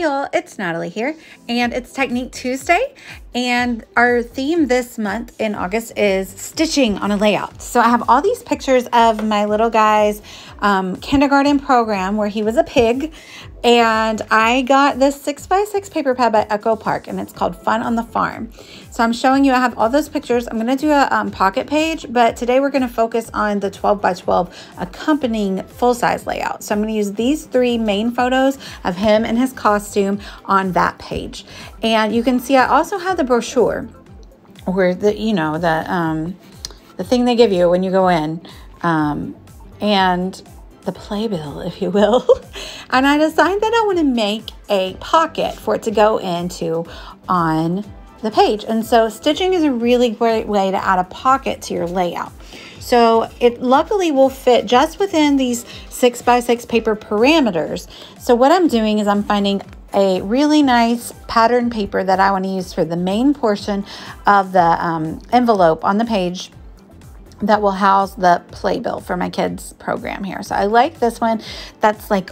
y'all, it's Natalie here, and it's Technique Tuesday, and our theme this month in August is stitching on a layout. So I have all these pictures of my little guy's kindergarten program where he was a pig, and I got this 6x6 paper pad by Echo Park, and it's called Fun on the Farm. So I'm showing you, I have all those pictures. I'm going to do a pocket page, but today we're going to focus on the 12x12 accompanying full-size layout. So I'm going to use these three main photos of him and his costume on that page. And you can see I also have the brochure, or the, you know, the thing they give you when you go in, and the playbill, if you will. And I decided that I want to make a pocket for it to go into on the page. And so stitching is a really great way to add a pocket to your layout. So it luckily will fit just within these 6x6 paper parameters. So what I'm doing is I'm finding a really nice pattern paper that I want to use for the main portion of the envelope on the page that will house the playbill for my kids program here. So I like this one. That's like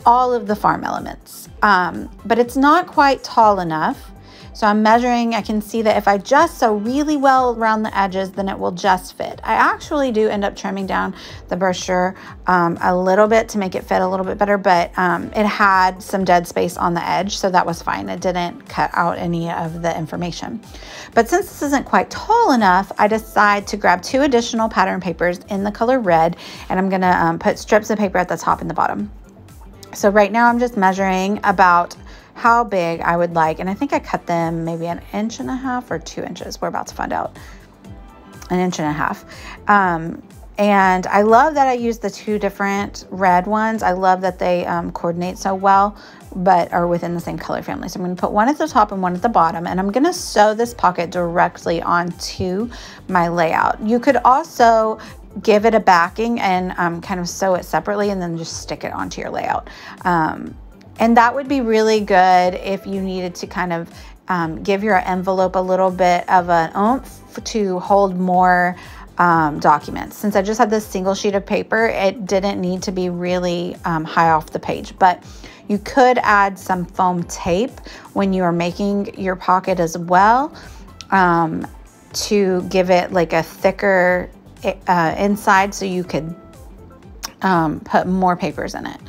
all of the farm elements, but it's not quite tall enough. So I'm measuring, I can see that if I just sew really well around the edges, then it will just fit. I actually do end up trimming down the brochure a little bit to make it fit a little bit better, but it had some dead space on the edge, so that was fine. It didn't cut out any of the information. But since this isn't quite tall enough, I decide to grab 2 additional pattern papers in the color red, and I'm gonna put strips of paper at the top and the bottom. So right now I'm just measuring about how big I would like, and I think I cut them maybe 1.5 inches or 2 inches. We're about to find out. 1.5 inches. And I love that I used the 2 different red ones. I love that they coordinate so well, but are within the same color family. So I'm going to put one at the top and one at the bottom, and I'm going to sew this pocket directly onto my layout. You could also give it a backing and kind of sew it separately and then just stick it onto your layout. And that would be really good if you needed to kind of give your envelope a little bit of an oomph to hold more documents. Since I just had this single sheet of paper, it didn't need to be really high off the page, but you could add some foam tape when you are making your pocket as well, to give it like a thicker inside so you could put more papers in it.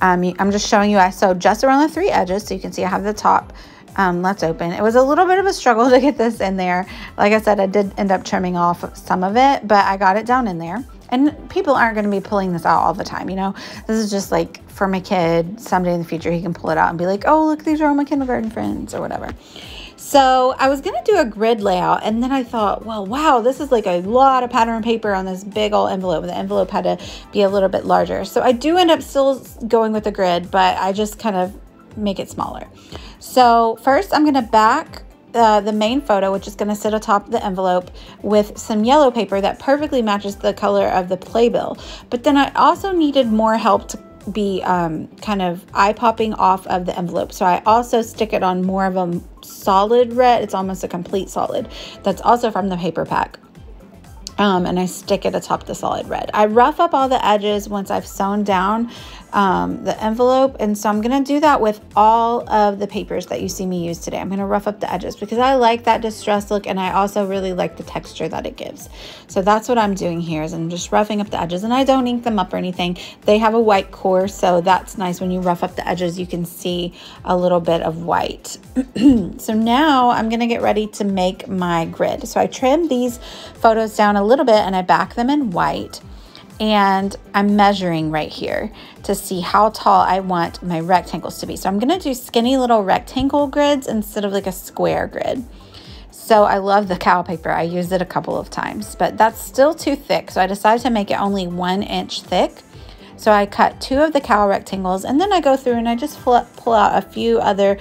I'm just showing you I sewed just around the 3 edges, so you can see I have the top left open. It was a little bit of a struggle to get this in there. Like I said, I did end up trimming off some of it, but I got it down in there. And people aren't going to be pulling this out all the time, you know. This is just like for my kid. Someday in the future, he can pull it out and be like, oh, look, these are all my kindergarten friends or whatever. So I was going to do a grid layout, and then I thought, well, wow, this is like a lot of pattern paper on this big old envelope. The envelope had to be a little bit larger. So I do end up still going with the grid, but I just kind of make it smaller. So first I'm going to back the main photo, which is going to sit atop the envelope, with some yellow paper that perfectly matches the color of the playbill. But then I also needed more help to be kind of eye-popping off of the envelope. So I also stick it on more of a solid red. It's almost a complete solid. That's also from the paper pack. And I stick it atop the solid red. I rough up all the edges once I've sewn down the envelope, and so I'm going to do that with all of the papers that you see me use today. I'm going to rough up the edges because I like that distressed look, and I also really like the texture that it gives. So that's what I'm doing here, is I'm just roughing up the edges, and I don't ink them up or anything. They have a white core, so that's nice. When you rough up the edges, you can see a little bit of white. So now I'm going to get ready to make my grid. So I trimmed these photos down a little bit, and I back them in white. And I'm measuring right here to see how tall I want my rectangles to be. So I'm going to do skinny little rectangle grids instead of like a square grid. So I love the cow paper. I used it a couple of times, but that's still too thick. So I decided to make it only 1 inch thick. So I cut 2 of the cow rectangles, and then I go through and I just pull out a few other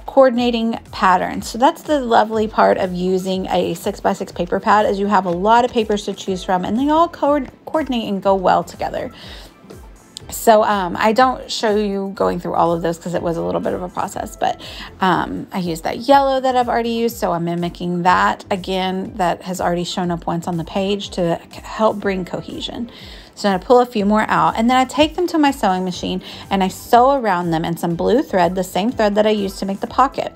coordinating patterns. So that's the lovely part of using a 6x6 paper pad, is you have a lot of papers to choose from, and they all coordinate and go well together. So I don't show you going through all of this because it was a little bit of a process, but I used that yellow that I've already used. So I'm mimicking that again, that has already shown up once on the page to help bring cohesion. So I pull a few more out, and then I take them to my sewing machine and I sew around them in some blue thread, the same thread that I used to make the pocket.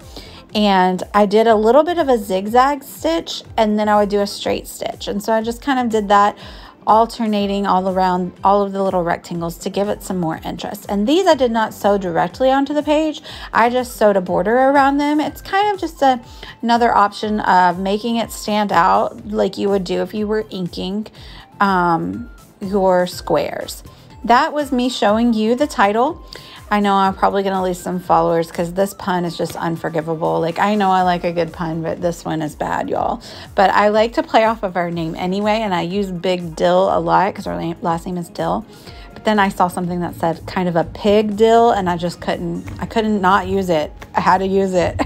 And I did a little bit of a zigzag stitch, and then I would do a straight stitch. And so I just kind of did that, alternating all around all of the little rectangles to give it some more interest. And these I did not sew directly onto the page. I just sewed a border around them. It's kind of just another option of making it stand out like you would do if you were inking your squares. That was me showing you the title. I know I'm probably going to lose some followers because this pun is just unforgivable. Like, I know I like a good pun, but this one is bad, y'all. But I like to play off of our name anyway, and I use Big Dill a lot because our last name is Dill. But then I saw something that said kind of a pig dill, and I couldn't not use it. I had to use it.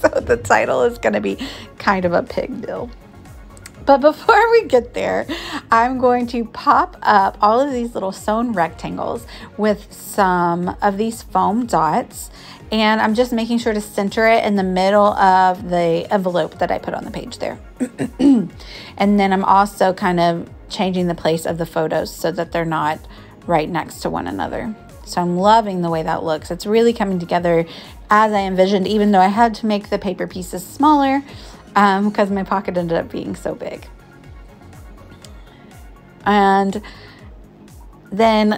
So the title is going to be kind of a pig dill. But before we get there, I'm going to pop up all of these little sewn rectangles with some of these foam dots. And I'm just making sure to center it in the middle of the envelope that I put on the page there. And then I'm also kind of changing the place of the photos so that they're not right next to one another. So I'm loving the way that looks. It's really coming together as I envisioned, even though I had to make the paper pieces smaller because my pocket ended up being so big. And then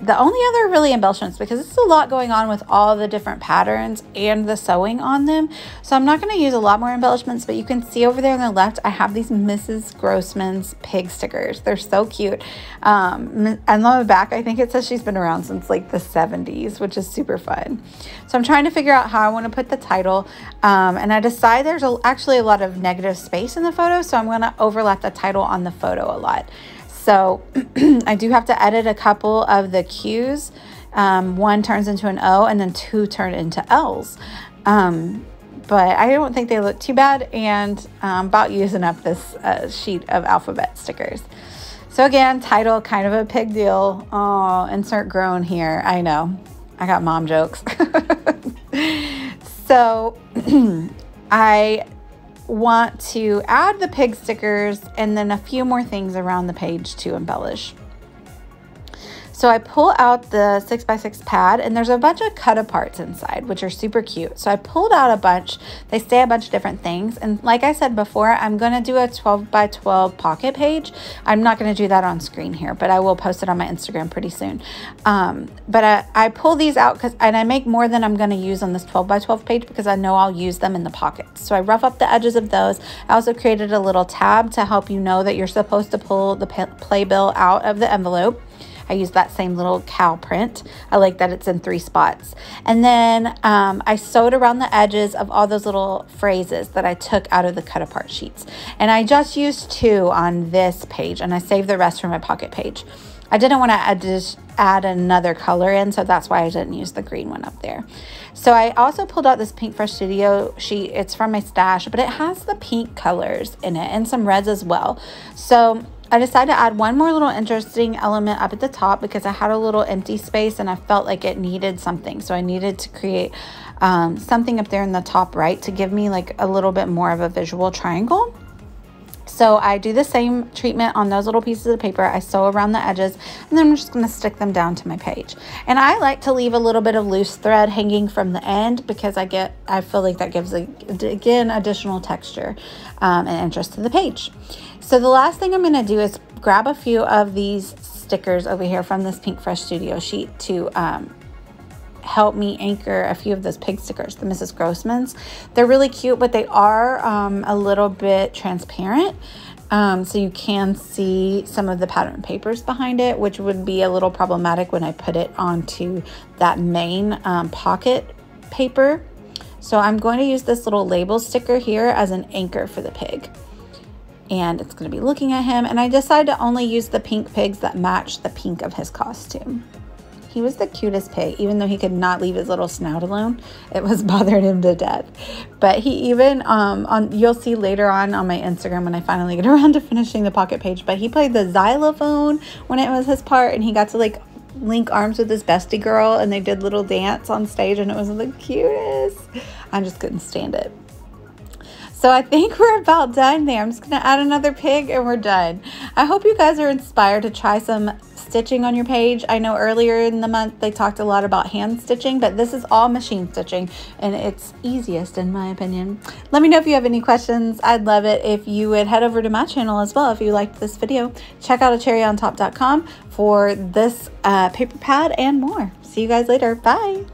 the only other really embellishments, because it's a lot going on with all the different patterns and the sewing on them, so I'm not going to use a lot more embellishments, but you can see over there on the left I have these Mrs. Grossman's pig stickers. They're so cute. And on the back I think it says she's been around since like the 70s, which is super fun. So I'm trying to figure out how I want to put the title, and I decide there's actually a lot of negative space in the photo, so I'm going to overlap the title on the photo a lot. So I do have to edit a couple of the Q's. One turns into an O and then two turn into L's. But I don't think they look too bad, and I'm about using up this sheet of alphabet stickers. So again, title, kind of a pig deal. Oh, insert groan here. I know. I got mom jokes. So I want to add the pig stickers and then a few more things around the page to embellish. So I pull out the 6x6 pad, and there's a bunch of cut aparts inside, which are super cute. So I pulled out a bunch. They say a bunch of different things. And like I said before, I'm going to do a 12x12 pocket page. I'm not going to do that on screen here, but I will post it on my Instagram pretty soon. But I pull these out and I make more than I'm going to use on this 12x12 page because I know I'll use them in the pockets. So I rough up the edges of those. I also created a little tab to help you know that you're supposed to pull the playbill out of the envelope. I use that same little cow print. I like that it's in 3 spots. And then I sewed around the edges of all those little phrases that I took out of the cut apart sheets. And I just used 2 on this page, and I saved the rest for my pocket page. I didn't want to add another color in, so that's why I didn't use the green one up there. So I also pulled out this Pink Fresh Studio sheet. It's from my stash, but it has the pink colors in it and some reds as well. So I decided to add one more little interesting element up at the top because I had a little empty space and I felt like it needed something. So I needed to create something up there in the top right to give me like a little bit more of a visual triangle. So I do the same treatment on those little pieces of paper. I sew around the edges, and then I'm just going to stick them down to my page. And I like to leave a little bit of loose thread hanging from the end because I feel like that gives, again, additional texture and interest to the page. So the last thing I'm going to do is grab a few of these stickers over here from this Pink Fresh Studio sheet to help me anchor a few of those pig stickers, the Mrs. Grossman's. They're really cute, but they are a little bit transparent. So you can see some of the pattern papers behind it, which would be a little problematic when I put it onto that main pocket paper. So I'm going to use this little label sticker here as an anchor for the pig. And it's going to be looking at him. And I decided to only use the pink pigs that match the pink of his costume. He was the cutest pig, even though he could not leave his little snout alone. It was bothering him to death. But he even, you'll see later on my Instagram when I finally get around to finishing the pocket page, but he played the xylophone when it was his part, and he got to like link arms with his bestie girl, and they did little dance on stage, and it was the cutest. I just couldn't stand it. So I think we're about done there. I'm just going to add another pig and we're done. I hope you guys are inspired to try some stitching on your page. I know earlier in the month they talked a lot about hand stitching, but this is all machine stitching, and it's easiest in my opinion. Let me know if you have any questions. I'd love it if you would head over to my channel as well if you liked this video. Check out acherryontop.com for this paper pad and more. See you guys later. Bye.